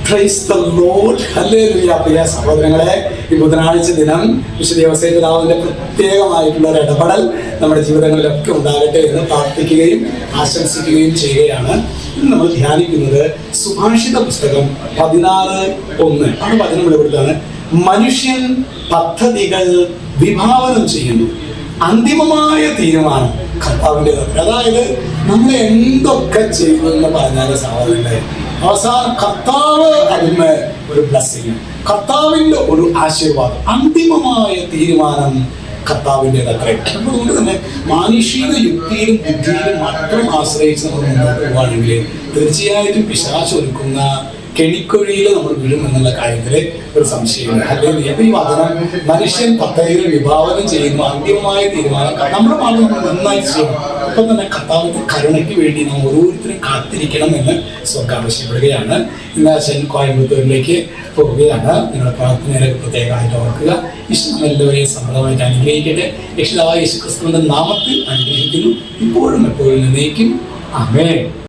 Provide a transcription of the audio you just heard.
Praise the Lord. Hallelujah. പ്രിയ സഹോദരങ്ങളെ, ഈ ബുധനാഴ്ച ദിനം വിശുദ്ധ യോസേപ്പ് പിതാവിന്റെ പ്രത്യേകമായിട്ടുള്ള ഒരു ഇടപെടൽ നമ്മുടെ ജീവിതങ്ങളിലൊക്കെ ഉണ്ടാകട്ടെ എന്ന് പ്രാർത്ഥിക്കുകയും ആശംസിക്കുകയും ചെയ്യുകയാണ്. ഇന്ന് നമ്മൾ ധ്യാനിക്കുന്നത് സുഭാഷിത പുസ്തകം 16:1. ആണ് വചനം വെളിപ്പെടുത്താണ്: മനുഷ്യൻ പദ്ധതികൾ വിഭാവനം ചെയ്യുന്നു, അന്തിമമായ തീരുമാനം കർത്താവിൻ്റെ. അതായത് നമ്മൾ എന്തൊക്കെ ചെയ്തു എന്ന് പറഞ്ഞാൽ സഹോദരങ്ങളെ, അവസാനം കർത്താവ് അതിന് ഒരു ബ്ലെസ്സിങ്, കർത്താവിൻ്റെ ഒരു ആശീർവാദം, അന്തിമമായ തീരുമാനം കർത്താവിൻ്റെതത്രേ. അതുകൊണ്ട് തന്നെ മാനുഷിക യുക്തിയിലും ബുദ്ധിയിലും മാത്രം ആശ്രയിച്ച് നമ്മൾ മുന്നോട്ട് പോവുകയാണെങ്കിൽ തീർച്ചയായിട്ടും പിശാച് ഒരുക്കുന്ന കെണിക്കൊഴിയിൽ നമ്മൾ വീഴും എന്നുള്ള കാര്യത്തിൽ ഒരു സംശയമില്ല. അല്ലെങ്കിൽ അപ്പൊ ഈ വചനം മനുഷ്യൻ പദ്ധതികൾ വിഭാവനം ചെയ്യുന്നു, അന്തിമമായ തീരുമാനം നമ്മുടെ ഭാഗം നമ്മൾ നന്നായി ചെയ്യണം. അപ്പം തന്നെ കർത്താവിന്റെ കരുണയ്ക്ക് വേണ്ടി നാം ഓരോരുത്തരും കാത്തിരിക്കണം എന്ന് സ്വർഗ്ഗം ആവശ്യപ്പെടുകയാണ്. ഇന്ന് അച്ഛൻ കോയമ്പത്തൂരിലേക്ക് പോവുകയാണ്. നിങ്ങളുടെ പ്രാർത്ഥനയിലെ പ്രത്യേകമായിട്ട് ഓർക്കുക. ഈശോ എല്ലാവരെയും സമൃദ്ധമായിട്ട് അനുഗ്രഹിക്കട്ടെ. രക്ഷിതാവായ യേശുക്രിസ്തുവിന്റെ നാമത്തിൽ അനുഗ്രഹിക്കുന്നു, ഇപ്പോഴും എപ്പോഴും എന്നേക്കും. ആമേൻ.